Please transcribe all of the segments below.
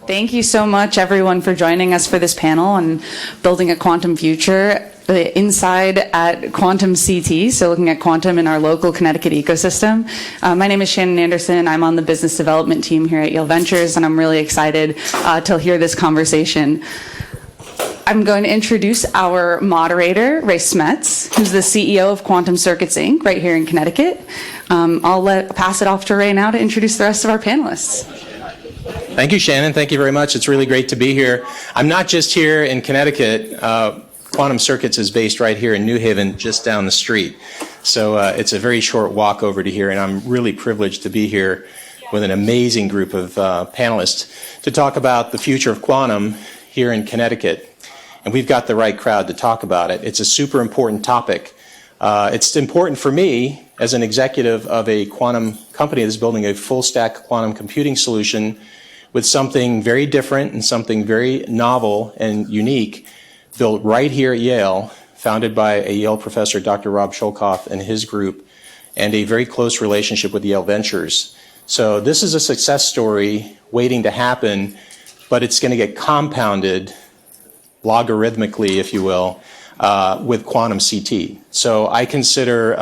Thank you so much, everyone, for joining us for this panel on building a quantum future inside at QuantumCT, so looking at quantum in our local Connecticut ecosystem. My name is Shannon Anderson. I'm on the business development team here at Yale Ventures, and I'm really excited to hear this conversation. I'm going to introduce our moderator, Ray Smets, who's the CEO of Quantum Circuits, Inc., right here in Connecticut. I'll pass it off to Ray now to introduce the rest of our panelists. Thank you, Shannon. Thank you very much. It's really great to be here. I'm not just here in Connecticut. Quantum Circuits is based right here in New Haven, just down the street. So it's a very short walk over to here, and I'm really privileged to be here with an amazing group of panelists to talk about the future of quantum here in Connecticut. And we've got the right crowd to talk about it. It's a super important topic. It's important for me as an executive of a quantum company that's building a full-stack quantum computing solution with something very different and something very novel and unique built right here at Yale, founded by a Yale professor, Dr. Rob Schoelkopf, and his group, and a very close relationship with Yale Ventures. So this is a success story waiting to happen, but it's going to get compounded logarithmically, if you will, with QuantumCT. So I consider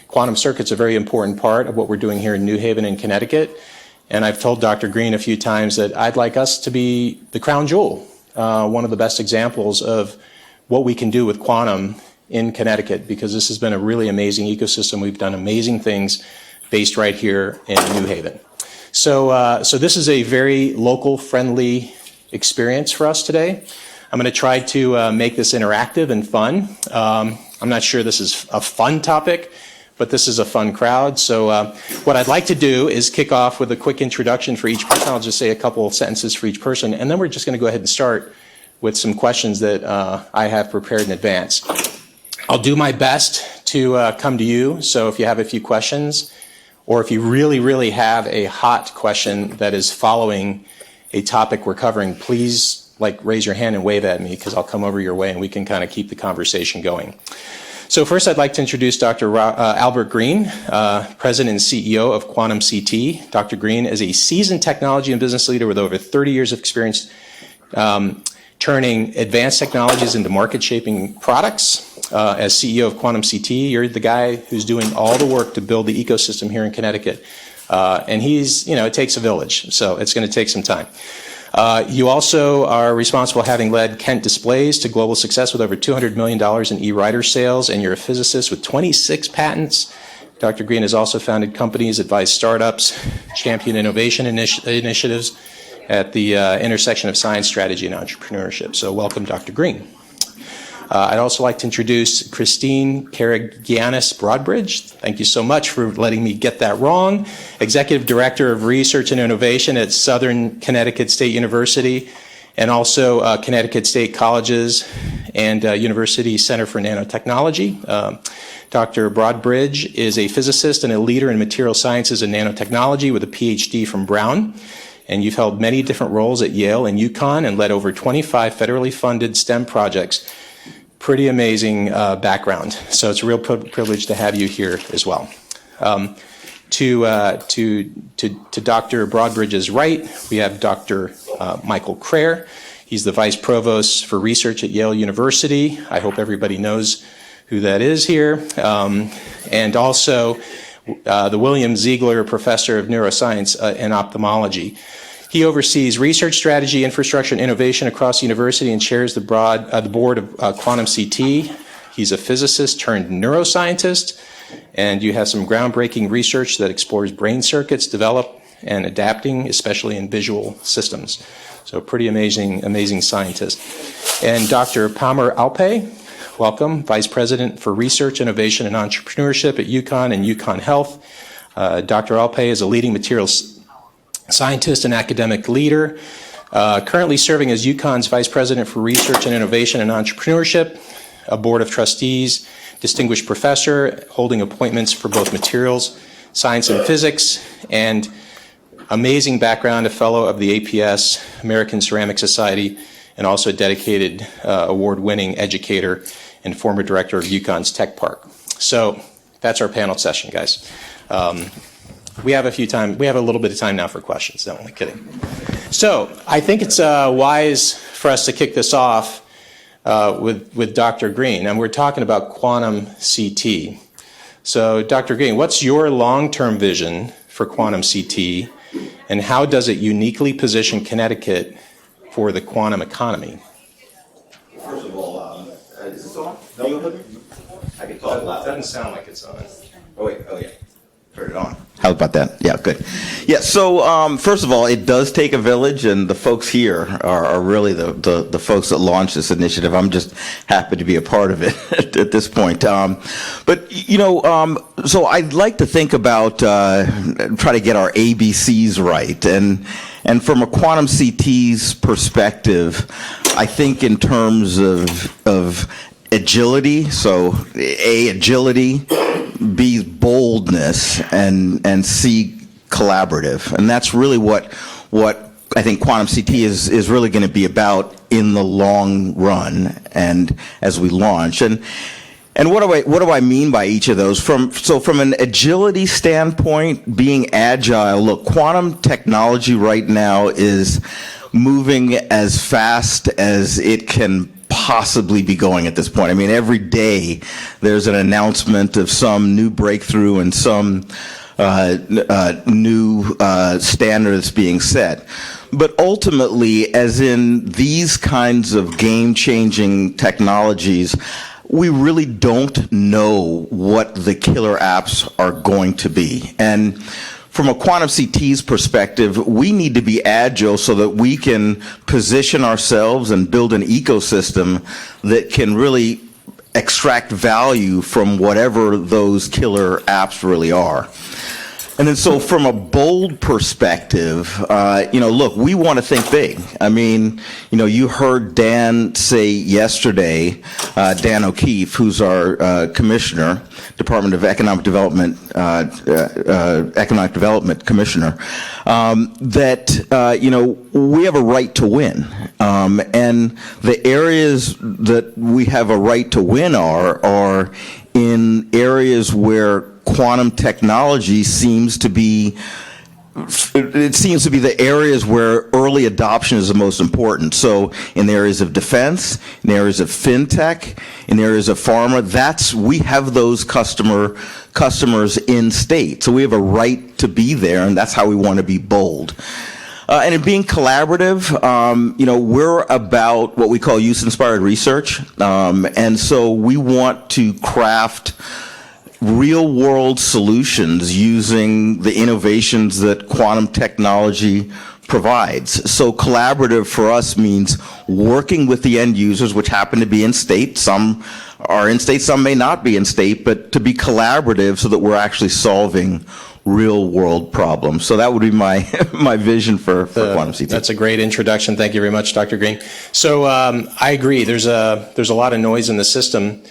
quantum circuits a very important part of what we're doing here in New Haven in Connecticut. And I've told Dr. Green a few times that I'd like us to be the crown jewel, one of the best examples of what we can do with quantum in Connecticut, because this has been a really amazing ecosystem. We've done amazing things based right here in New Haven. So this is a very local friendly experience for us today. I'm going to try to make this interactive and fun. I'm not sure this is a fun topic, but this is a fun crowd. So what I'd like to do is kick off with a quick introduction for each person. I'll just say a couple of sentences for each person, and then we're just going to go ahead and start with some questions that I have prepared in advance. I'll do my best to come to you, so if you have a few questions, or if you really, really have a hot question that is following a topic we're covering, please raise your hand and wave at me, because I'll come over your way and we can kind of keep the conversation going. So first, I'd like to introduce Dr. Albert Green, President and CEO of QuantumCT. Dr. Green is a seasoned technology and business leader with over 30 years of experience turning advanced technologies into market-shaping products. As CEO of QuantumCT, you're the guy who's doing all the work to build the ecosystem here in Connecticut. And it takes a village, so it's going to take some time. You also are responsible for having led Kent Displays to global success with over $200 million in e-writer sales, and you're a physicist with 26 patents. Dr. Green has also founded companies, advised startups, championed innovation initiatives at the intersection of science, strategy, and entrepreneurship. So welcome, Dr. Green. I'd also like to introduce Christine Karagiannis-Broadbridge. Thank you so much for letting me get that wrong. Executive Director of Research and Innovation at Southern Connecticut State University, and also Connecticut State Colleges and University Center for Nanotechnology. Dr. Broadbridge is a physicist and a leader in material sciences and nanotechnology with a PhD from Brown. And you've held many different roles at Yale and UConn and led over 25 federally funded STEM projects. Pretty amazing background. So it's a real privilege to have you here as well. To Dr. Broadbridge's right, we have Dr. Michael Crair. He's the Vice Provost for Research at Yale University. I hope everybody knows who that is here. And also the William Ziegler Professor of Neuroscience and Ophthalmology. He oversees research strategy, infrastructure, and innovation across the university and chairs the board of QuantumCT. He's a physicist turned neuroscientist, and you have some groundbreaking research that explores brain circuits develop and adapting, especially in visual systems. So pretty amazing scientist. And Dr. Pamir Alpay, welcome, Vice President for Research, Innovation, and Entrepreneurship at UConn and UConn Health. Dr. Alpay is a leading materials scientist and academic leader, currently serving as UConn's Vice President for Research and Innovation and Entrepreneurship, a Board of Trustees, Distinguished Professor, holding appointments for both materials, science and physics, and amazing background, a fellow of the APS, American Ceramic Society, and also a dedicated award-winning educator and former director of UConn's Tech Park. So that's our panel session, guys. We have a little bit of time now for questions. No, only kidding. So I think it's wise for us to kick this off with Dr. Green, and we're talking about QuantumCT. So Dr. Green, what's your long-term vision for QuantumCT, and how does it uniquely position Connecticut for the quantum economy? First of all, is this on? No, I can talk loud. It doesn't sound like it's on. Oh, wait. Oh, yeah. Turn it on. How about that? Yeah, good. Yeah, so first of all, it does take a village, and the folks here are really the folks that launched this initiative. I'm just happy to be a part of it at this point. But, so I'd like to think about, try to get our ABCs right. And from a QuantumCT's perspective, I think in terms of agility, so A, agility, B, boldness, and C, collaborative. And that's really what I think QuantumCT is really going to be about in the long run and as we launch. And what do I mean by each of those? From an agility standpoint, being agile, look, quantum technology right now is moving as fast as it can possibly be going at this point. I mean, every day there's an announcement of some new breakthrough and some new standard that's being set. But ultimately, as in these kinds of game-changing technologies, we really don't know what the killer apps are going to be. And from a QuantumCT's perspective, we need to be agile so that we can position ourselves and build an ecosystem that can really extract value from whatever those killer apps really are. And then so from a bold perspective, look, we want to think big. I mean, you heard Dan say yesterday, Dan O'Keefe, who's our commissioner, Department of Economic Development, Commissioner, that, we have a right to win. And the areas that we have a right to win are in areas where quantum technology seems to be the areas where early adoption is the most important. So in the areas of defense, in the areas of fintech, in the areas of pharma, we have those customers in state. So we have a right to be there, and that's how we want to be bold. And in being collaborative, we're about what we call use-inspired research. And so we want to craft real-world solutions using the innovations that quantum technology provides. So collaborative for us means working with the end users, which happen to be in state. Some are in state, some may not be in state, but to be collaborative so that we're actually solving real-world problems. So that would be my vision for QuantumCT. That's a great introduction. Thank you very much, Dr. Green. So I agree. There's a lot of noise in the system.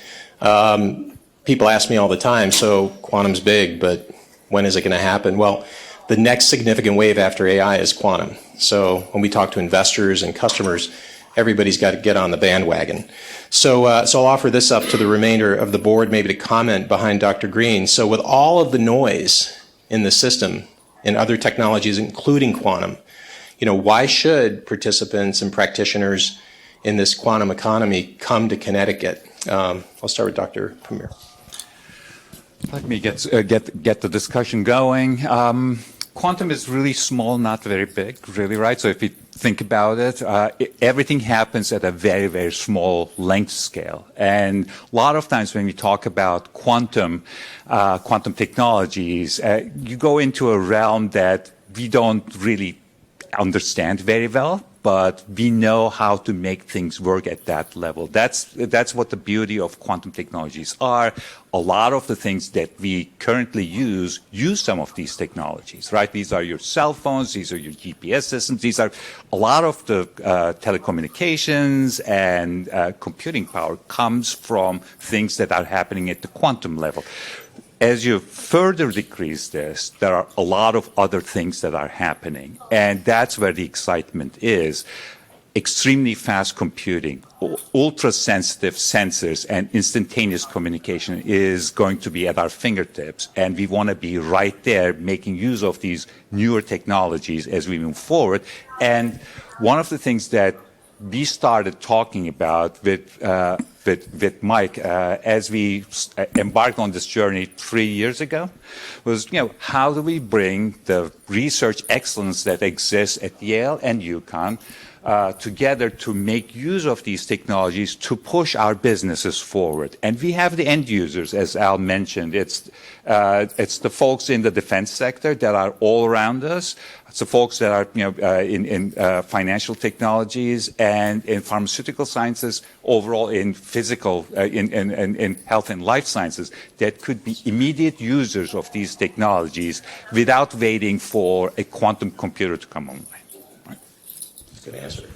People ask me all the time, so quantum's big, but when is it going to happen? Well, the next significant wave after AI is quantum. So when we talk to investors and customers, everybody's got to get on the bandwagon. So I'll offer this up to the remainder of the board, maybe to comment behind Dr. Green. So with all of the noise in the system in other technologies, including quantum, why should participants and practitioners in this quantum economy come to Connecticut? I'll start with Dr. Pamir. Let me get the discussion going. Quantum is really small, not very big, really, right? So if you think about it, everything happens at a very, very small length scale. And a lot of times when we talk about quantum technologies, you go into a realm that we don't really understand very well, but we know how to make things work at that level. That's what the beauty of quantum technologies are. A lot of the things that we currently use some of these technologies, right? These are your cell phones, these are your GPS systems, these are a lot of the telecommunications and computing power comes from things that are happening at the quantum level. As you further decrease this, there are a lot of other things that are happening, and that's where the excitement is. extremely fast computing, ultra-sensitive sensors, and instantaneous communication is going to be at our fingertips. And we want to be right there making use of these newer technologies as we move forward. And one of the things that we started talking about with Mike as we embarked on this journey 3 years ago was, how do we bring the research excellence that exists at Yale and UConn together to make use of these technologies to push our businesses forward. And we have the end users, as Al mentioned. It's the folks in the defense sector that are all around us. It's the folks that are in financial technologies and in pharmaceutical sciences, overall in physical, in health and life sciences, that could be immediate users of these technologies without waiting for a quantum computer to come online. Good answer.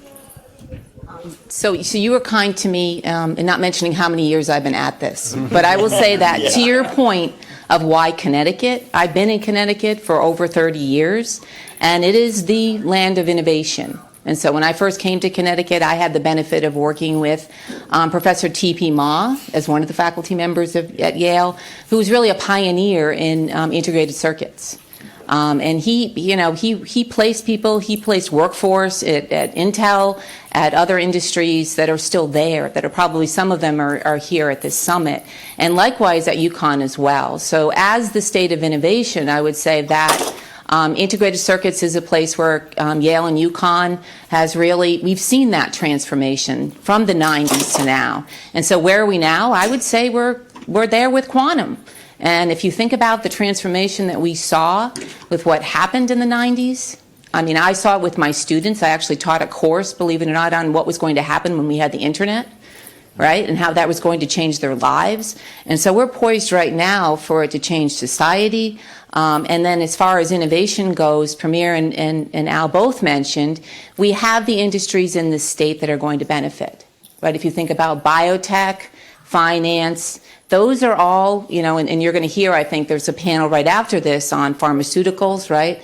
So you were kind to me in not mentioning how many years I've been at this. But I will say that to your point of why Connecticut, I've been in Connecticut for over 30 years, and it is the land of innovation. And so when I first came to Connecticut, I had the benefit of working with Professor T.P. Ma as one of the faculty members at Yale, who was really a pioneer in integrated circuits. And he placed people, he placed workforce at Intel, at other industries that are still there, that are probably, some of them are here at this summit, and likewise at UConn as well. So as the state of innovation, I would say that integrated circuits is a place where Yale and UConn has really, we've seen that transformation from the 90s to now. And so where are we now? I would say we're there with quantum. And if you think about the transformation that we saw with what happened in the 90s, I mean, I saw it with my students. I actually taught a course, believe it or not, on what was going to happen when we had the internet, right? And how that was going to change their lives. And so we're poised right now for it to change society. And then as far as innovation goes, Pamir and Al both mentioned, we have the industries in the state that are going to benefit, right? If you think about biotech, finance, those are all, and you're going to hear, I think there's a panel right after this on pharmaceuticals, right?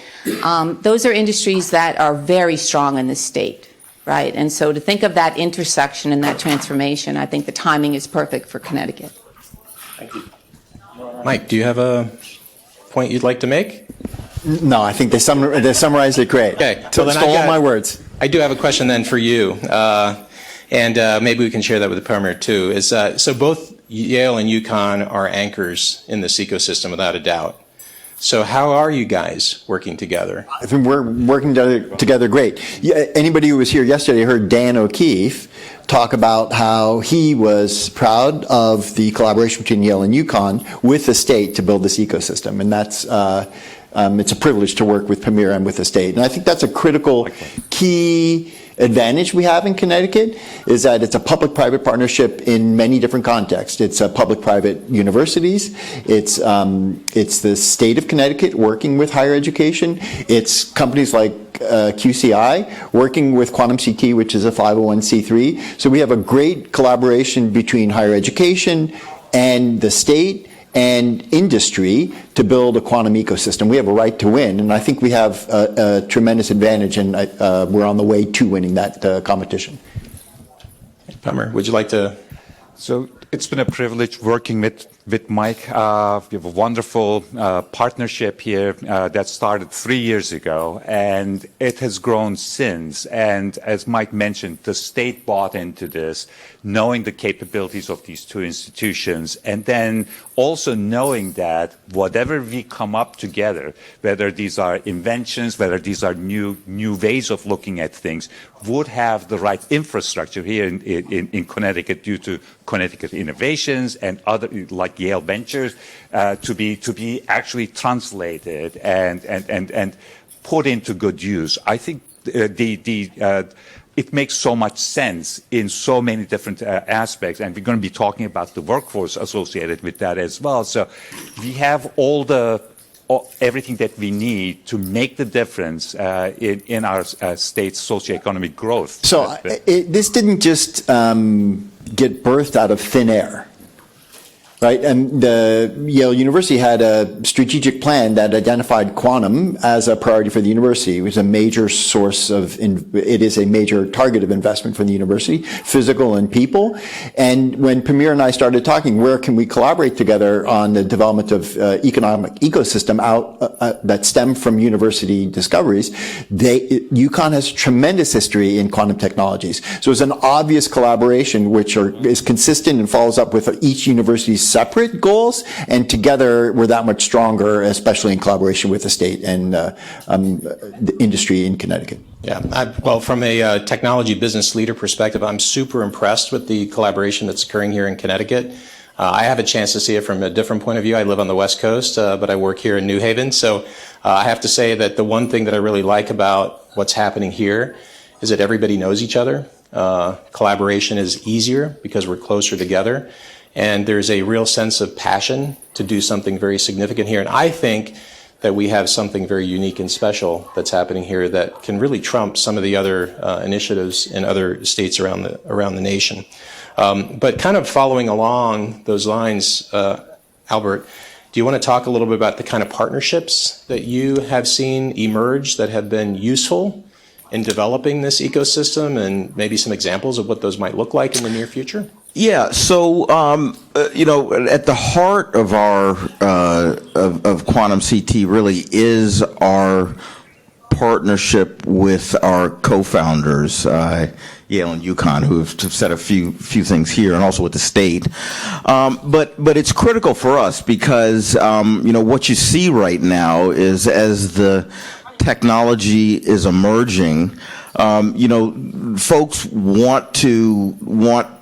Those are industries that are very strong in the state, right? And so to think of that intersection and that transformation, I think the timing is perfect for Connecticut. Thank you. Mike, do you have a point you'd like to make? No, I think they summarized it great. Okay. So stole all my words. I do have a question then for you, and maybe we can share that with Pamir too. So both Yale and UConn are anchors in this ecosystem without a doubt. So how are you guys working together? I think we're working together great. Anybody who was here yesterday heard Dan O'Keefe talk about how he was proud of the collaboration between Yale and UConn with the state to build this ecosystem. And that's it's a privilege to work with Pamir and with the state. And I think that's a critical key advantage we have in Connecticut, is that it's a public-private partnership in many different contexts. It's public-private universities. It's the state of Connecticut working with higher education. It's companies like QCI working with QuantumCT, which is a 501c3. So we have a great collaboration between higher education and the state and industry to build a quantum ecosystem. We have a right to win, and I think we have a tremendous advantage, and we're on the way to winning that competition. Pamir, would you like to? So it's been a privilege working with Mike. We have a wonderful partnership here that started 3 years ago, and it has grown since. And as Mike mentioned, the state bought into this, knowing the capabilities of these two institutions, and then also knowing that whatever we come up together, whether these are inventions, whether these are new ways of looking at things, would have the right infrastructure here in Connecticut due to Connecticut innovations and other, like Yale Ventures, to be actually translated and put into good use. I think it makes so much sense in so many different aspects, and we're going to be talking about the workforce associated with that as well. So we have everything that we need to make the difference in our state's socioeconomic growth. So this didn't just get birthed out of thin air. Right, and the Yale University had a strategic plan that identified quantum as a priority for the university. It was a major source of, it is a major target of investment for the university, physical and people. And when Pamir and I started talking, where can we collaborate together on the development of economic ecosystem that stem from university discoveries, UConn has tremendous history in quantum technologies. So it's an obvious collaboration which is consistent and follows up with each university's separate goals, and together we're that much stronger, especially in collaboration with the state and the industry in Connecticut. Yeah, well, from a technology business leader perspective, I'm super impressed with the collaboration that's occurring here in Connecticut. I have a chance to see it from a different point of view. I live on the West Coast, but I work here in New Haven. So I have to say that the one thing that I really like about what's happening here is that everybody knows each other. Collaboration is easier because we're closer together. And there's a real sense of passion to do something very significant here. And I think that we have something very unique and special that's happening here that can really trump some of the other initiatives in other states around the nation. But kind of following along those lines, Albert, do you want to talk a little bit about the kind of partnerships that you have seen emerge that have been useful in developing this ecosystem, and maybe some examples of what those might look like in the near future? Yeah, so at the heart of our of QuantumCT really is our partnership with our co-founders, Yale and UConn, who have said a few things here, and also with the state. But it's critical for us because what you see right now is, as the technology is emerging, folks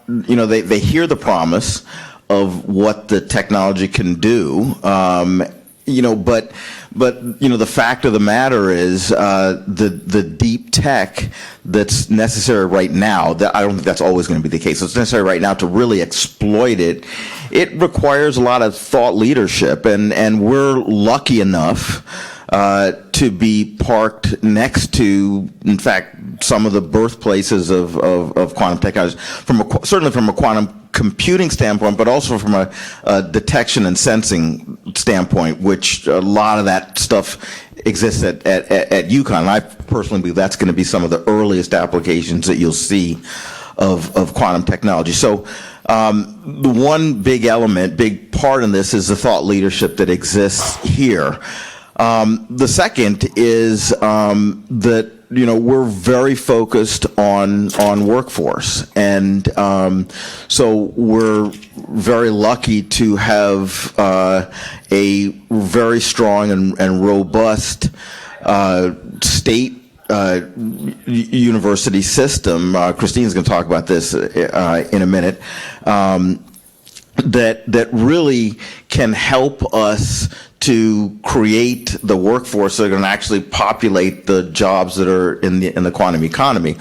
they hear the promise of what the technology can do, but the fact of the matter is the deep tech that's necessary right now, that I don't think that's always going to be the case. It's necessary right now to really exploit it. It requires a lot of thought leadership, and we're lucky enough to be parked next to, in fact, some of the birthplaces of quantum technology, certainly from a quantum computing standpoint, but also from a detection and sensing standpoint, which a lot of that stuff exists at UConn. And I personally believe that's going to be some of the earliest applications that you'll see of quantum technology. So the one big part in this is the thought leadership that exists here. The second is that we're very focused on workforce, and so we're very lucky to have a very strong and robust state university system. Christine's going to talk about this in a minute. That really can help us to create the workforce that are going to actually populate the jobs that are in the quantum economy.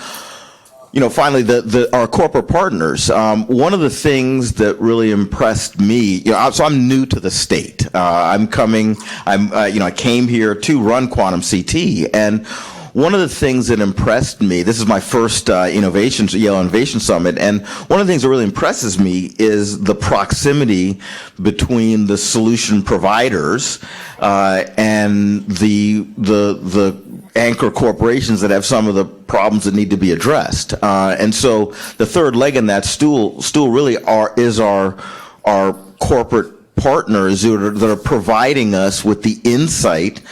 Finally, our corporate partners. One of the things that really impressed me, so I'm new to the state. I came here to run QuantumCT, and one of the things that impressed me, this is my first Yale Innovation Summit, and one of the things that really impresses me is the proximity between the solution providers and the anchor corporations that have some of the problems that need to be addressed. And so the third leg in that stool really is our corporate partners that are providing us with the insight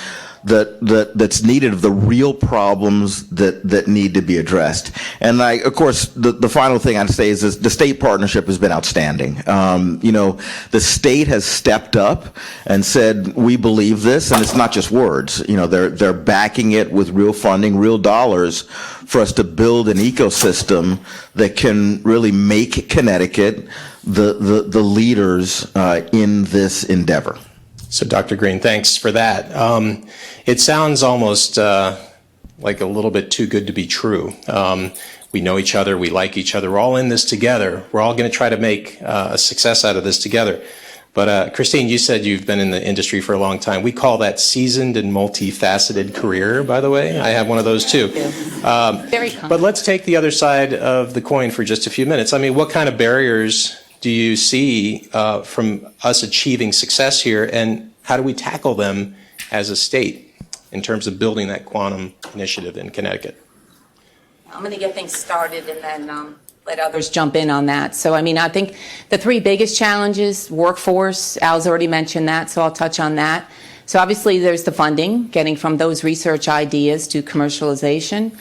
that's needed of the real problems that need to be addressed. And of course, the final thing I'd say is the state partnership has been outstanding. The state has stepped up and said, we believe this, and it's not just words. They're backing it with real funding, real dollars for us to build an ecosystem that can really make Connecticut the leaders in this endeavor. So, Dr. Green, thanks for that. It sounds almost like a little bit too good to be true. We know each other. We like each other. We're all in this together. We're all going to try to make a success out of this together. But Christine, you said you've been in the industry for a long time. We call that seasoned and multifaceted career, by the way. I have one of those too. Very common. But let's take the other side of the coin for just a few minutes. I mean, what kind of barriers do you see from us achieving success here, and how do we tackle them as a state in terms of building that quantum initiative in Connecticut? I'm going to get things started and then let others jump in on that. So, I mean, I think the three biggest challenges, workforce, Al's already mentioned that, so I'll touch on that. So obviously there's the funding, getting from those research ideas to commercialization.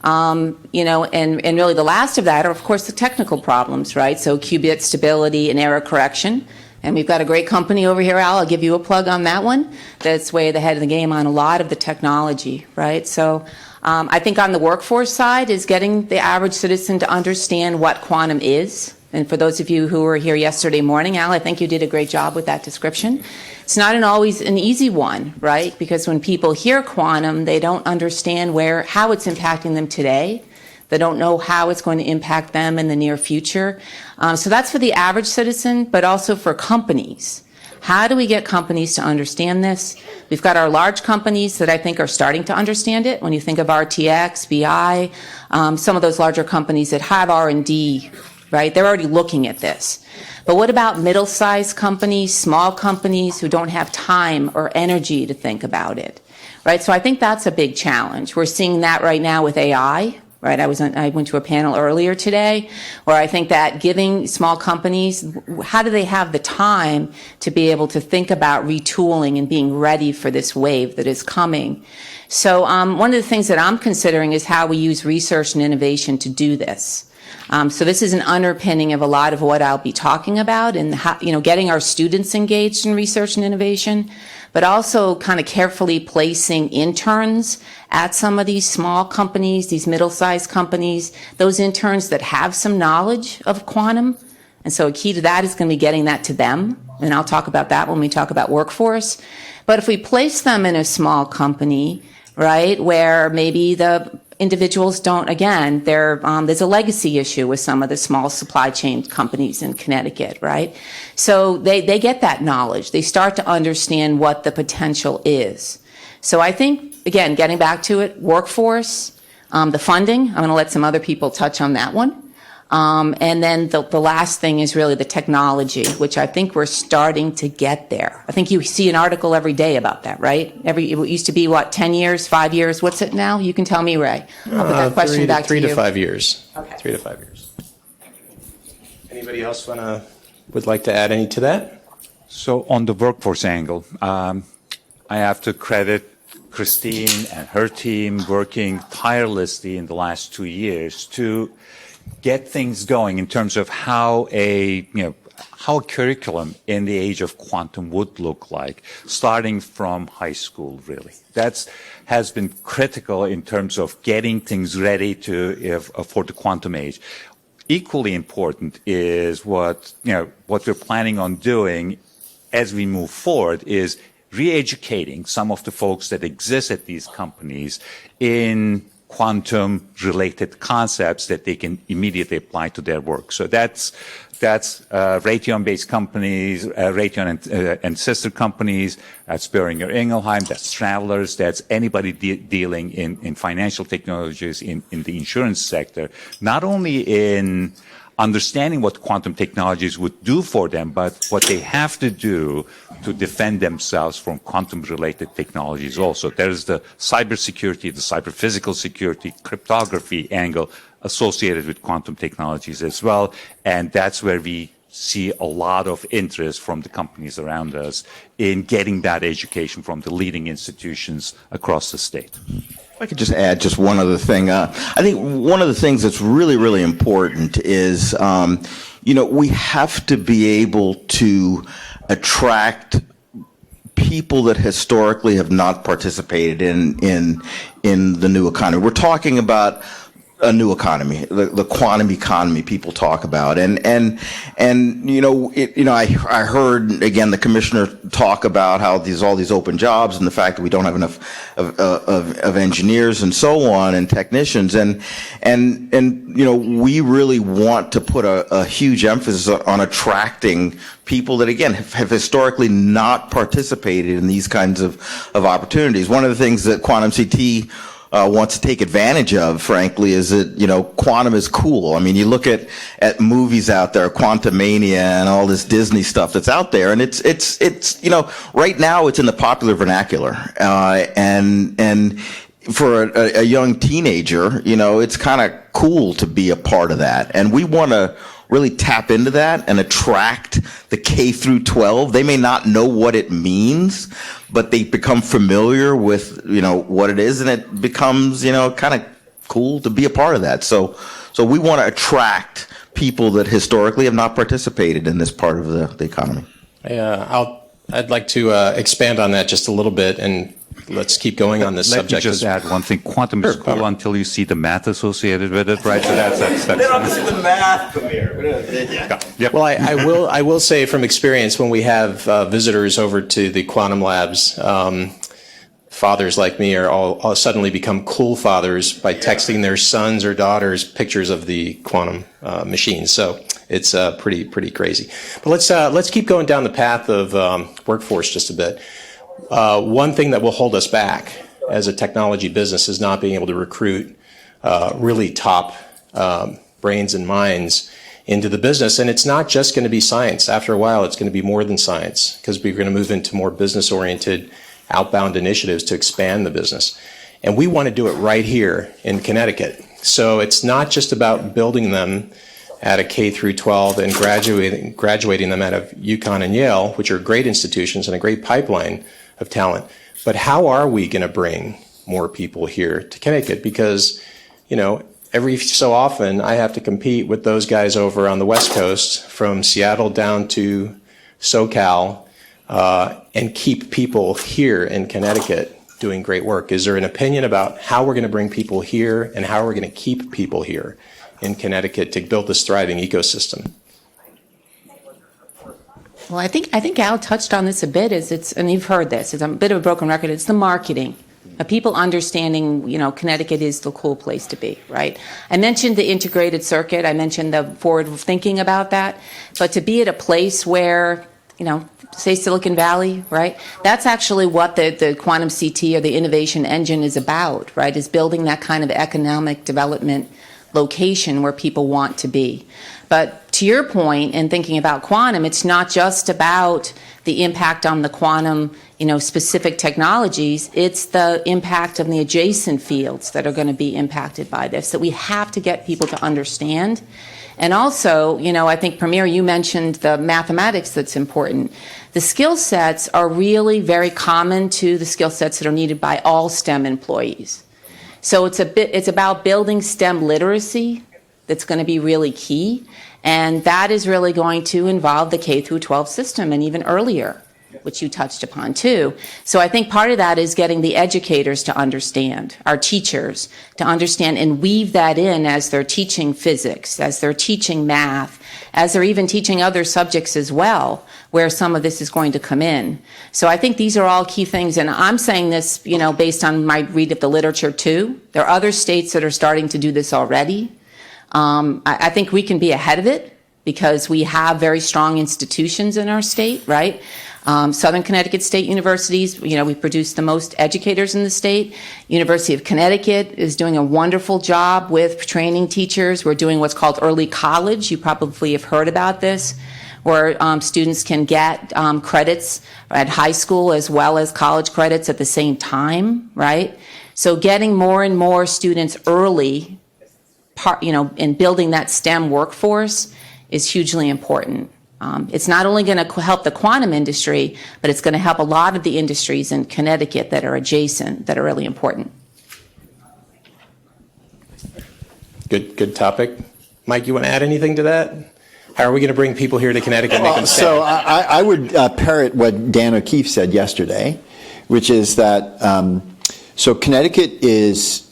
You know, and really the last of that are, of course, the technical problems, right? So qubit stability and error correction. And we've got a great company over here, Al, I'll give you a plug on that one, that's way ahead of the game on a lot of the technology, right? So I think on the workforce side is getting the average citizen to understand what quantum is. And for those of you who were here yesterday morning, Al, I think you did a great job with that description. It's not always an easy one, right? Because when people hear quantum, they don't understand how it's impacting them today. They don't know how it's going to impact them in the near future. So that's for the average citizen, but also for companies. How do we get companies to understand this? We've got our large companies that I think are starting to understand it. When you think of RTX, BI, some of those larger companies that have R&D, right? They're already looking at this. But what about middle-sized companies, small companies who don't have time or energy to think about it, right? So I think that's a big challenge. We're seeing that right now with AI, right? I went to a panel earlier today where I think that giving small companies, how do they have the time to be able to think about retooling and being ready for this wave that is coming? So one of the things that I'm considering is how we use research and innovation to do this. So this is an underpinning of a lot of what I'll be talking about and how, you know, getting our students engaged in research and innovation, but also kind of carefully placing interns at some of these small companies, these middle-sized companies, those interns that have some knowledge of quantum. And so a key to that is going to be getting that to them. And I'll talk about that when we talk about workforce. But if we place them in a small company, right, where maybe the individuals don't, again, there's a legacy issue with some of the small supply chain companies in Connecticut, right? So they get that knowledge. They start to understand what the potential is. So I think, again, getting back to it, workforce, the funding, I'm going to let some other people touch on that one. And then the last thing is really the technology, which I think we're starting to get there. I think you see an article every day about that, right? It used to be, 10 years, 5 years? What's it now? You can tell me, Ray. I'll put that question back to you. 3 to 5 years. Okay. 3 to 5 years. Anybody else would like to add any to that? So on the workforce angle, I have to credit Christine and her team working tirelessly in the last 2 years to get things going in terms of how a curriculum in the age of quantum would look like, starting from high school, really. Has been critical in terms of getting things ready for the quantum age. Equally important is what we're planning on doing as we move forward is re-educating some of the folks that exist at these companies in quantum-related concepts that they can immediately apply to their work. So that's Raytheon-based companies, Raytheon and sister companies, that's Boehringer Ingelheim, that's Travelers, that's anybody dealing in financial technologies in the insurance sector, not only in understanding what quantum technologies would do for them, but what they have to do to defend themselves from quantum-related technologies also. There's the cybersecurity, the cyber-physical security, cryptography angle associated with quantum technologies as well, and that's where we see a lot of interest from the companies around us in getting that education from the leading institutions across the state. If I could just add just one other thing. I think one of the things that's really, really important is, we have to be able to attract people that historically have not participated in the new economy. We're talking about a new economy, the quantum economy people talk about, I heard again the commissioner talk about how all these open jobs and the fact that we don't have enough of engineers and so on and technicians and we really want to put a huge emphasis on attracting people that again have historically not participated in these kinds of opportunities. One of the things that QuantumCT wants to take advantage of, frankly, is that, quantum is cool. I mean, you look at movies out there, Quantumania and all this Disney stuff that's out there, and it's right now it's in the popular vernacular. And for a young teenager, it's kind of cool to be a part of that. And we want to really tap into that and attract the K through 12. They may not know what it means, but they become familiar with, what it is, and it becomes, kind of cool to be a part of that. So we want to attract people that historically have not participated in this part of the economy. I'd like to expand on that just a little bit, and let's keep going on this subject. Let me just add one thing. Quantum is cool until you see the math associated with it, right? So that's They don't see the math, Pamir. Yep. Well, I will say from experience, when we have visitors over to the quantum labs, fathers like me are all suddenly become cool fathers by texting their sons or daughters pictures of the quantum machines. So it's pretty crazy. But let's keep going down the path of workforce just a bit. One thing that will hold us back as a technology business is not being able to recruit really top brains and minds into the business. And it's not just going to be science. After a while, it's going to be more than science, because we're going to move into more business-oriented outbound initiatives to expand the business. And we want to do it right here in Connecticut. So it's not just about building them at a K through 12 and graduating them out of UConn and Yale, which are great institutions and a great pipeline of talent. But how are we going to bring more people here to Connecticut? Because, every so often I have to compete with those guys over on the West Coast, from Seattle down to SoCal, and keep people here in Connecticut doing great work. Is there an opinion about how we're going to bring people here and how we're going to keep people here in Connecticut to build this thriving ecosystem? Well, I think Al touched on this a bit, and you've heard this, it's a bit of a broken record, it's the marketing. People understanding, Connecticut is the cool place to be, right? I mentioned the integrated circuit, I mentioned the forward thinking about that, but to be at a place where, say Silicon Valley, right? That's actually what the QuantumCT or the innovation engine is about, right? Is building that kind of economic development location where people want to be. But to your point, in thinking about quantum, it's not just about the impact on the quantum, specific technologies. It's the impact on the adjacent fields that are going to be impacted by this, that we have to get people to understand. And also, I think, Pamir, you mentioned the mathematics that's important. The skill sets are really very common to the skill sets that are needed by all STEM employees. So it's about building STEM literacy that's going to be really key, and that is really going to involve the K through 12 system and even earlier, which you touched upon too. So I think part of that is getting the educators to understand, our teachers to understand and weave that in as they're teaching physics, as they're teaching math, as they're even teaching other subjects as well, where some of this is going to come in. So I think these are all key things, and I'm saying this, based on my read of the literature too. There are other states that are starting to do this already. I think we can be ahead of it because we have very strong institutions in our state, right? Southern Connecticut State Universities, we produce the most educators in the state. University of Connecticut is doing a wonderful job with training teachers. We're doing what's called early college. You probably have heard about this, where students can get credits at high school as well as college credits at the same time, right? So getting more and more students early, in building that STEM workforce is hugely important. It's not only going to help the quantum industry, but it's going to help a lot of the industries in Connecticut that are adjacent, that are really important. Good topic. Mike, you want to add anything to that? How are we going to bring people here to Connecticut and make them stand? So I would parrot what Dan O'Keefe said yesterday, which is that so Connecticut is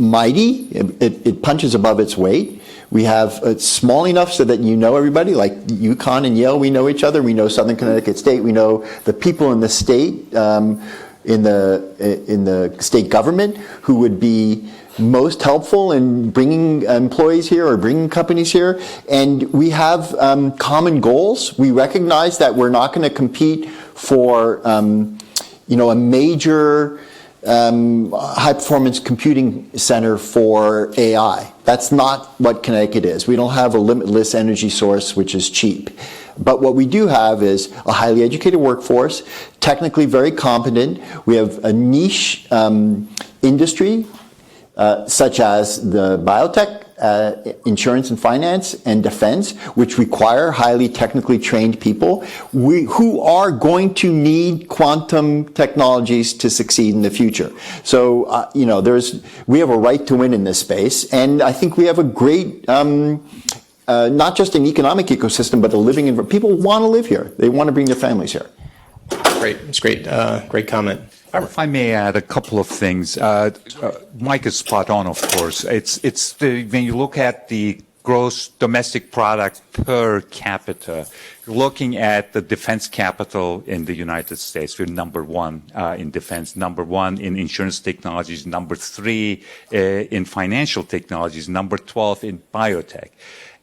mighty. It punches above its weight. We have it's small enough so that everybody, like UConn and Yale, we know each other. We know Southern Connecticut State. We know the people in the state, in the state government, who would be most helpful in bringing employees here or bringing companies here. And we have common goals. We recognize that we're not going to compete for, a major high performance computing center for AI. That's not what Connecticut is. We don't have a limitless energy source which is cheap. But what we do have is a highly educated workforce, technically very competent. We have a niche industry such as the biotech, insurance and finance, and defense, which require highly technically trained people who are going to need quantum technologies to succeed in the future. So, we have a right to win in this space, and I think we have a great, not just an economic ecosystem, but a living environment. People want to live here. They want to bring their families here. Great. It's great. Great comment. If I may add a couple of things, Mike is spot on. Of course, when you look at the gross domestic product per capita, you're looking at the defense capital in the United States. We're number one in defense, number one in insurance technologies, number 3 in financial technologies, number 12 in biotech.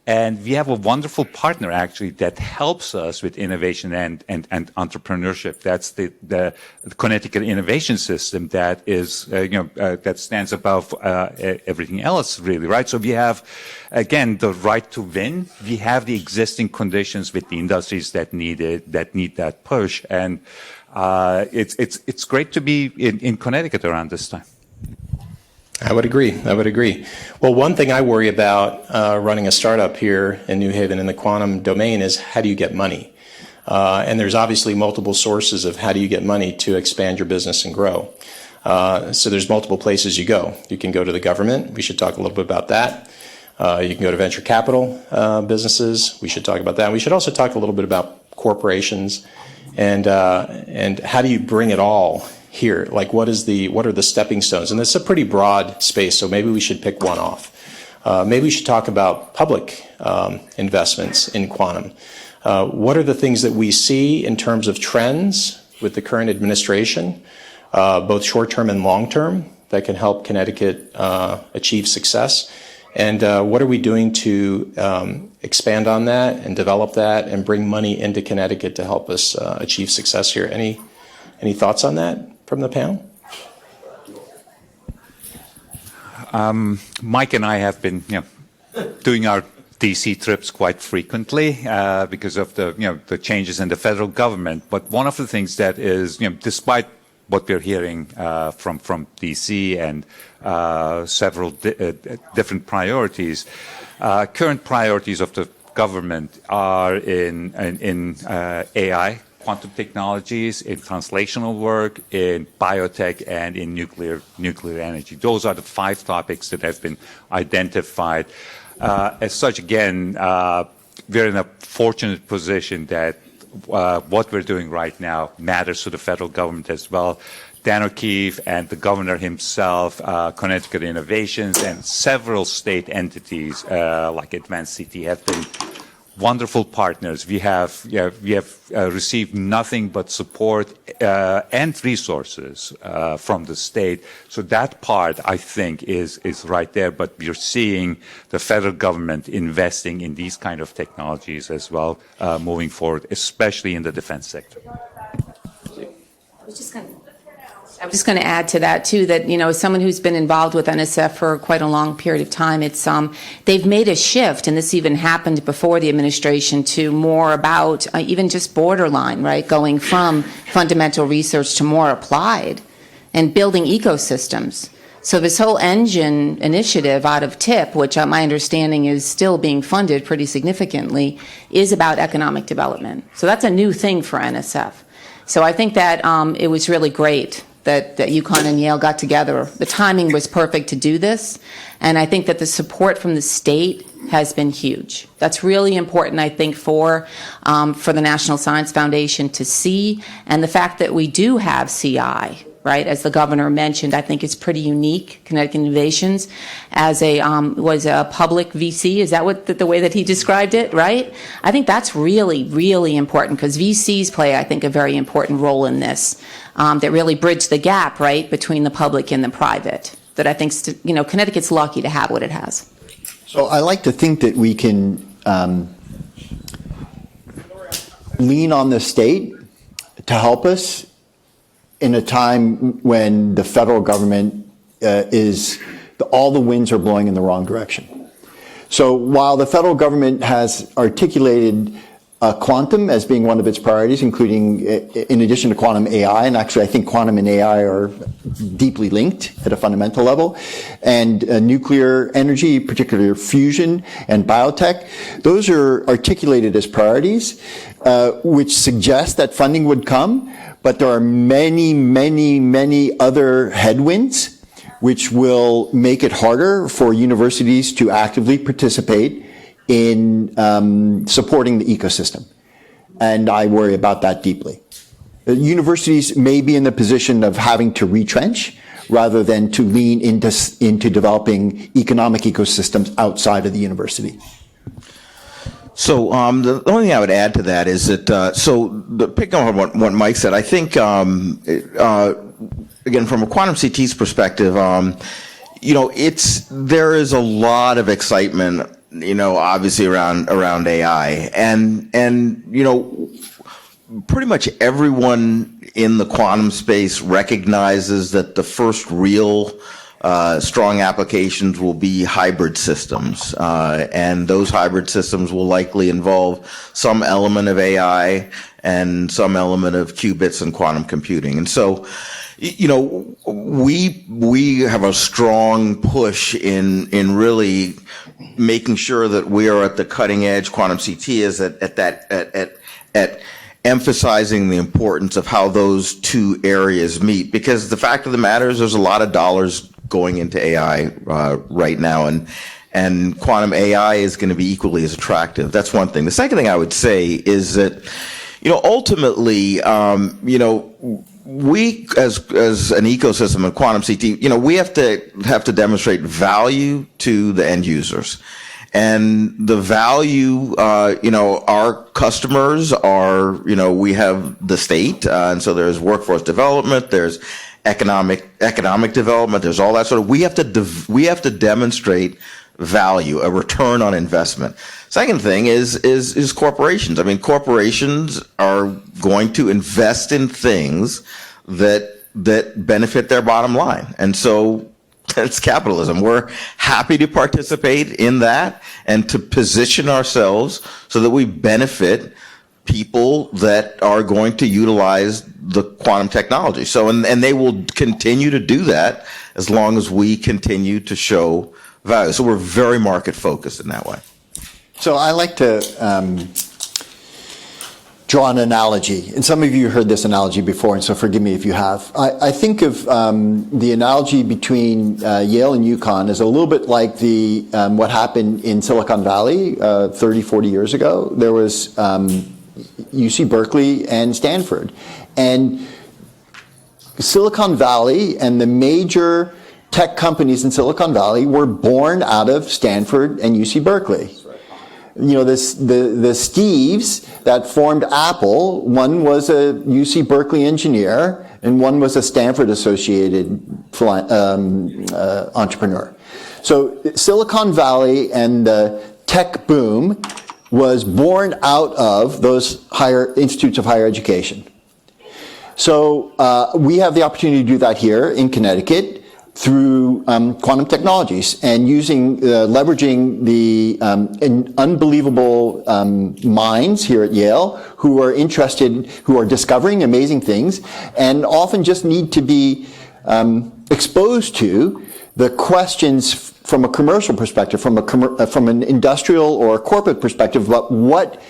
And we have a wonderful partner, actually, that helps us with innovation and entrepreneurship. That's the Connecticut Innovation System that is, that stands above everything else, really, right? So we have, again, the right to win. We have the existing conditions with the industries that need it, that need that push. And it's great to be in Connecticut around this time. I would agree. Well, one thing I worry about running a startup here in New Haven in the quantum domain is how do you get money? And there's obviously multiple sources of how do you get money to expand your business and grow. So there's multiple places you go. You can go to the government. We should talk a little bit about that. You can go to venture capital businesses. We should talk about that. We should also talk a little bit about corporations and how do you bring it all here? Like what are the stepping stones? And it's a pretty broad space, so maybe we should pick one off. Maybe we should talk about public investments in quantum. What are the things that we see in terms of trends with the current administration, both short-term and long-term, that can help Connecticut achieve success? And what are we doing to expand on that and develop that and bring money into Connecticut to help us achieve success here? Any thoughts on that from the panel? Mike and I have been, doing our DC trips quite frequently because of the changes in the federal government. But one of the things that is, despite what we're hearing from DC and several different priorities, current priorities of the government are in AI, quantum technologies, in translational work, in biotech, and in nuclear energy. Those are the 5 topics that have been identified. As such, again, we're in a fortunate position that what we're doing right now matters to the federal government as well. Dan O'Keefe and the governor himself, Connecticut Innovations, and several state entities like AdvancedCT have been wonderful partners. We have received nothing but support and resources from the state. So that part, I think, is right there. But we're seeing the federal government investing in these kind of technologies as well, moving forward, especially in the defense sector. I was just going to add to that too, that, as someone who's been involved with NSF for quite a long period of time, it's they've made a shift, and this even happened before the administration, to more about even just borderline, right, going from fundamental research to more applied and building ecosystems. So this whole engine initiative out of TIP, which my understanding is still being funded pretty significantly, is about economic development. So that's a new thing for NSF. So I think that it was really great that UConn and Yale got together. The timing was perfect to do this, and I think that the support from the state has been huge. That's really important, I think, for the National Science Foundation to see, and the fact that we do have CI, right, as the governor mentioned, I think it's pretty unique, Connecticut Innovations, as was a public VC. Is that the way that he described it, right? I think that's really, really important, because VCs play, I think, a very important role in this, that really bridge the gap, right, between the public and the private, that I think, Connecticut's lucky to have what it has. So I like to think that we can lean on the state to help us in a time when the federal government all the winds are blowing in the wrong direction. So while the federal government has articulated quantum as being one of its priorities, including in addition to quantum AI, and actually I think quantum and AI are deeply linked at a fundamental level, and nuclear energy, particularly fusion and biotech, those are articulated as priorities, which suggest that funding would come, but there are many, many, many other headwinds which will make it harder for universities to actively participate in supporting the ecosystem. And I worry about that deeply. Universities may be in the position of having to retrench rather than to lean into developing economic ecosystems outside of the university. So the only thing I would add to that is that, picking up on what Mike said, I think, again, from a QuantumCT's perspective, there is a lot of excitement, obviously around AI, and pretty much everyone in the quantum space recognizes that the first real strong applications will be hybrid systems, and those hybrid systems will likely involve some element of AI and some element of qubits and quantum computing. And so, we have a strong push in really making sure that we are at the cutting edge. QuantumCT is at emphasizing the importance of how those two areas meet, because the fact of the matter is there's a lot of dollars going into AI right now, and quantum AI is going to be equally as attractive. That's one thing. The second thing I would say is that, ultimately, we as an ecosystem in QuantumCT, we have to demonstrate value to the end users. And the value, our customers are, we have the state, and so there's workforce development, there's economic development, there's all that sort of. We have to demonstrate value, a return on investment. Second thing is corporations. I mean, corporations are going to invest in things that benefit their bottom line, and so it's capitalism. We're happy to participate in that and to position ourselves so that we benefit people that are going to utilize the quantum technology. So, and they will continue to do that as long as we continue to show value. So we're very market focused in that way. So I like to draw an analogy, and some of you heard this analogy before, and so forgive me if you have. I think of the analogy between Yale and UConn as a little bit like what happened in Silicon Valley 30, 40 years ago. There was UC Berkeley and Stanford. And Silicon Valley and the major tech companies in Silicon Valley were born out of Stanford and UC Berkeley. The Steves that formed Apple, one was a UC Berkeley engineer and one was a Stanford associated entrepreneur. So Silicon Valley and the tech boom was born out of those higher institutes of higher education. So we have the opportunity to do that here in Connecticut through quantum technologies and leveraging the unbelievable minds here at Yale who are discovering amazing things and often just need to be exposed to the questions from a commercial perspective, from an industrial or a corporate perspective, about what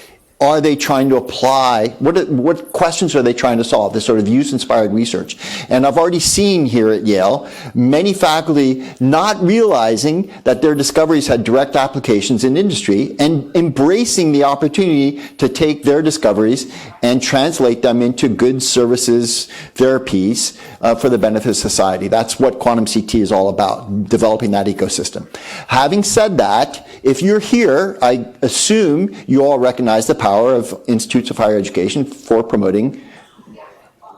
are they trying to apply? What questions are they trying to solve? This sort of use-inspired research. And I've already seen here at Yale many faculty not realizing that their discoveries had direct applications in industry and embracing the opportunity to take their discoveries and translate them into goods, services, therapies for the benefit of society. That's what QuantumCT is all about, developing that ecosystem. Having said that, if you're here, I assume you all recognize the power of institutes of higher education for promoting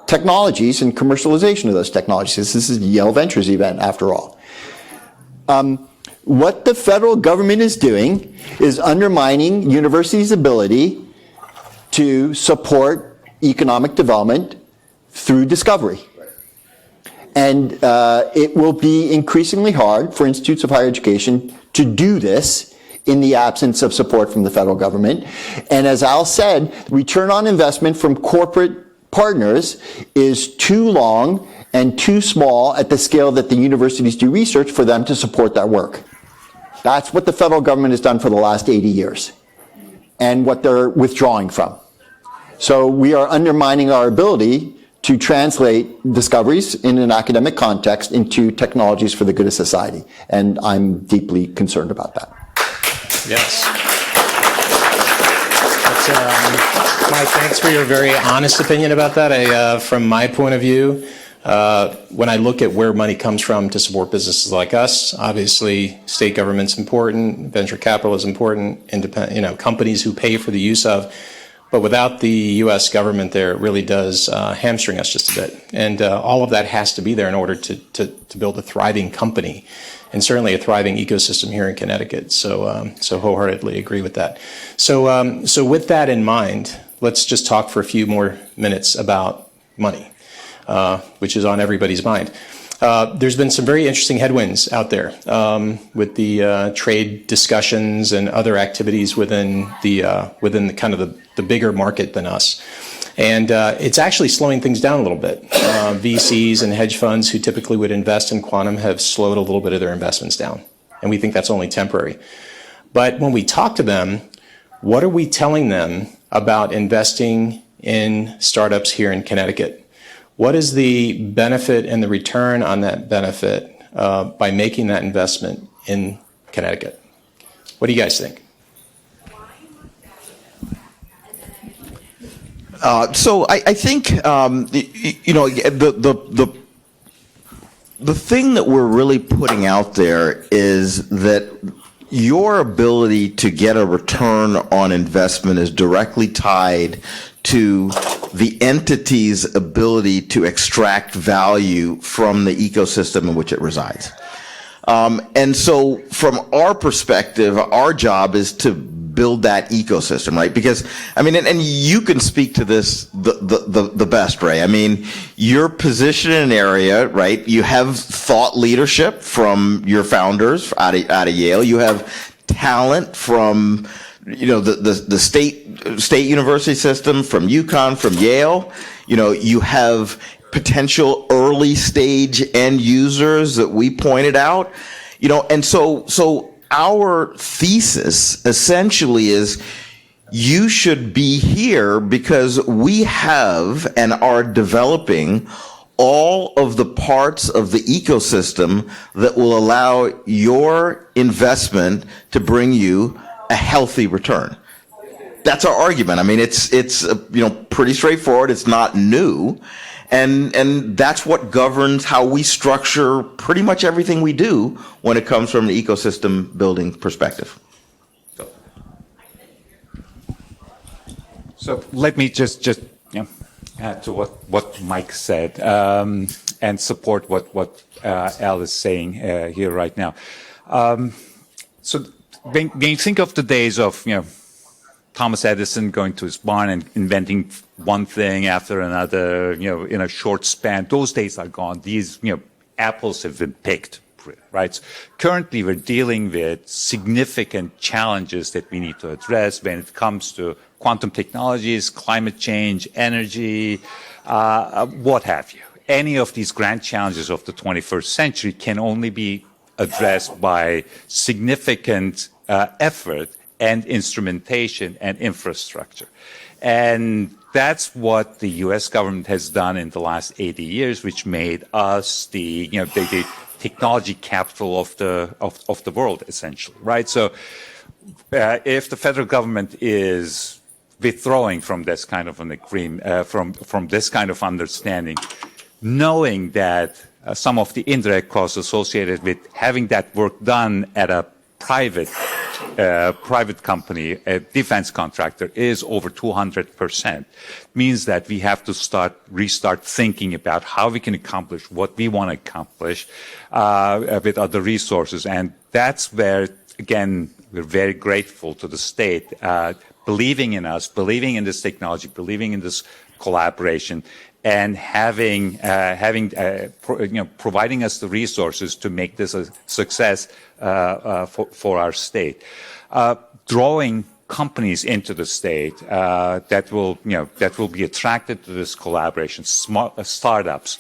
technologies and commercialization of those technologies. This is a Yale Ventures event, after all. What the federal government is doing is undermining universities' ability to support economic development through discovery. And it will be increasingly hard for institutes of higher education to do this in the absence of support from the federal government. And as Al said, return on investment from corporate partners is too long and too small at the scale that the universities do research for them to support that work. That's what the federal government has done for the last 80 years and what they're withdrawing from. So we are undermining our ability to translate discoveries in an academic context into technologies for the good of society. And I'm deeply concerned about that. Yes. Mike, thanks for your very honest opinion about that. From my point of view, when I look at where money comes from to support businesses like us, obviously state government's important, venture capital is important, independent, companies who pay for the use of. But without the U.S. government there, it really does hamstring us just a bit. And all of that has to be there in order to build a thriving company and certainly a thriving ecosystem here in Connecticut. So wholeheartedly agree with that. So with that in mind, let's just talk for a few more minutes about money, which is on everybody's mind. There's been some very interesting headwinds out there with the trade discussions and other activities within the kind of the bigger market than us. And it's actually slowing things down a little bit. VCs and hedge funds who typically would invest in quantum have slowed a little bit of their investments down. And we think that's only temporary. But when we talk to them, what are we telling them about investing in startups here in Connecticut? What is the benefit and the return on that benefit by making that investment in Connecticut? What do you guys think? So I think the thing that we're really putting out there is that your ability to get a return on investment is directly tied to the entity's ability to extract value from the ecosystem in which it resides. And so from our perspective, our job is to build that ecosystem, right? Because, I mean, and you can speak to this the best, Ray. I mean, your position in an area, right? You have thought leadership from your founders out of Yale. You have talent from, the state university system, from UConn, from Yale. You have potential early stage end users that we pointed out, and so our thesis essentially is you should be here because we have and are developing all of the parts of the ecosystem that will allow your investment to bring you a healthy return. That's our argument. I mean, it's pretty straightforward. It's not new. And that's what governs how we structure pretty much everything we do when it comes from an ecosystem building perspective. So let me just add to what Mike said and support what Al is saying here right now. So when you think of the days of Thomas Edison going to his barn and inventing one thing after another, in a short span, those days are gone. These, apples have been picked, right? So currently, we're dealing with significant challenges that we need to address when it comes to quantum technologies, climate change, energy, what have you. Any of these grand challenges of the 21st century can only be addressed by significant effort and instrumentation and infrastructure. And that's what the U.S. government has done in the last 80 years, which made us the technology capital of the world, essentially, right? So if the federal government is withdrawing from this kind of an agreement, from this kind of understanding, knowing that some of the indirect costs associated with having that work done at a private company, a defense contractor, is over 200%, means that we have to restart thinking about how we can accomplish what we want to accomplish with other resources. And that's where, again, we're very grateful to the state, believing in us, believing in this technology, believing in this collaboration, and providing us the resources to make this a success for our state. Drawing companies into the state that will be attracted to this collaboration, startups,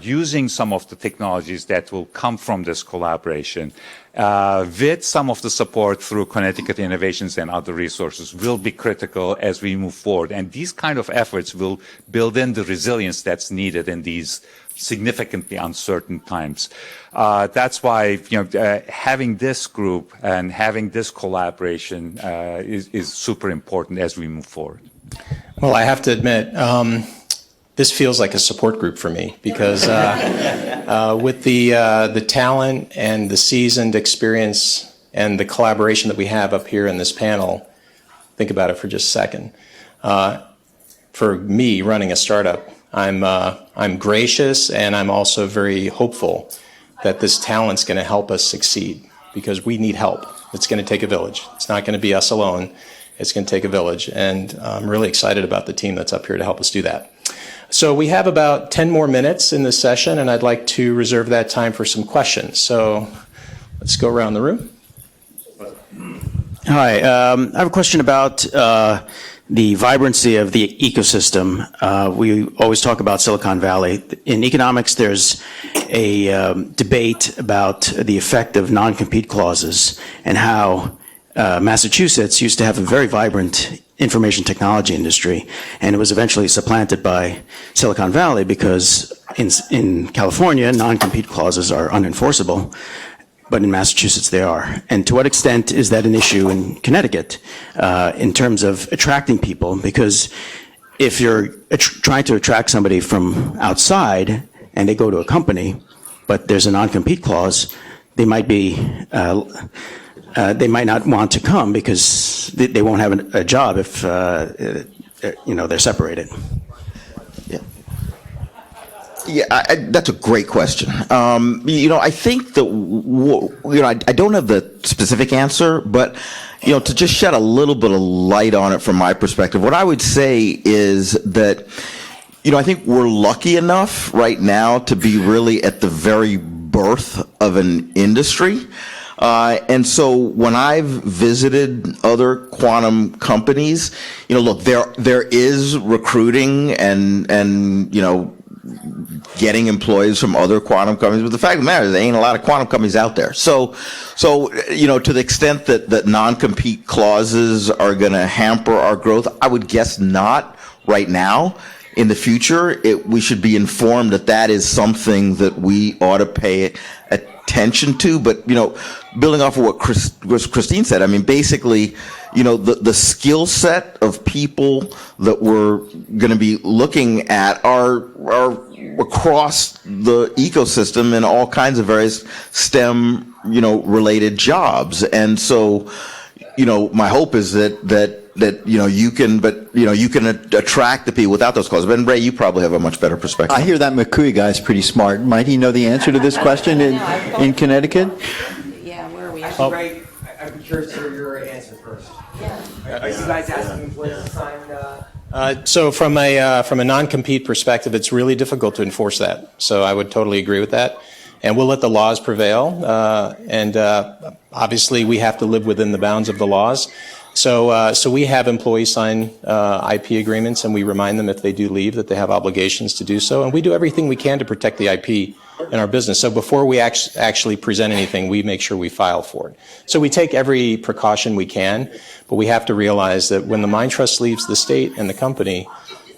using some of the technologies that will come from this collaboration, with some of the support through Connecticut Innovations and other resources will be critical as we move forward. And these kind of efforts will build in the resilience that's needed in these significantly uncertain times. That's why having this group and having this collaboration is super important as we move forward. Well, I have to admit, this feels like a support group for me because with the talent and the seasoned experience and the collaboration that we have up here in this panel, think about it for just a second. For me, running a startup, I'm gracious and I'm also very hopeful that this talent's going to help us succeed because we need help. It's going to take a village. It's not going to be us alone. It's going to take a village, and I'm really excited about the team that's up here to help us do that. So we have about 10 more minutes in this session, and I'd like to reserve that time for some questions. So let's go around the room. Hi, I have a question about the vibrancy of the ecosystem. We always talk about Silicon Valley. In economics, there's a debate about the effect of non-compete clauses and how Massachusetts used to have a very vibrant information technology industry, and it was eventually supplanted by Silicon Valley because in California, non-compete clauses are unenforceable, but in Massachusetts they are. And to what extent is that an issue in Connecticut in terms of attracting people? Because if you're trying to attract somebody from outside and they go to a company, but there's a non-compete clause, they might be they might not want to come because they won't have a job if they're separated. Yeah, that's a great question. I think that, I don't have the specific answer, but, to just shed a little bit of light on it from my perspective, what I would say is that, I think we're lucky enough right now to be really at the very birth of an industry. And so when I've visited other quantum companies, look, there is recruiting and getting employees from other quantum companies, but the fact of the matter is there ain't a lot of quantum companies out there. So to the extent that non-compete clauses are going to hamper our growth, I would guess not right now. In the future, we should be informed that is something that we ought to pay attention to. But, building off of what Christine said, I mean, basically, the skill set of people that we're going to be looking at are across the ecosystem in all kinds of various STEM, related jobs. And so, my hope is that you can attract the people without those clauses. But Ray, you probably have a much better perspective. I hear that McCooey guy's pretty smart. Might he know the answer to this question in Connecticut? Yeah, where are we? Ray, I'm curious to hear your answer first. Yeah. Are you guys asking employees to sign? So from a non-compete perspective, it's really difficult to enforce that. So I would totally agree with that. And we'll let the laws prevail. And obviously, we have to live within the bounds of the laws. So we have employees sign IP agreements, and we remind them if they do leave that they have obligations to do so. And we do everything we can to protect the IP in our business. So before we actually present anything, we make sure we file for it. So we take every precaution we can, but we have to realize that when the mine trust leaves the state and the company,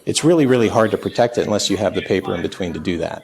it's really, really hard to protect it unless you have the paper in between to do that.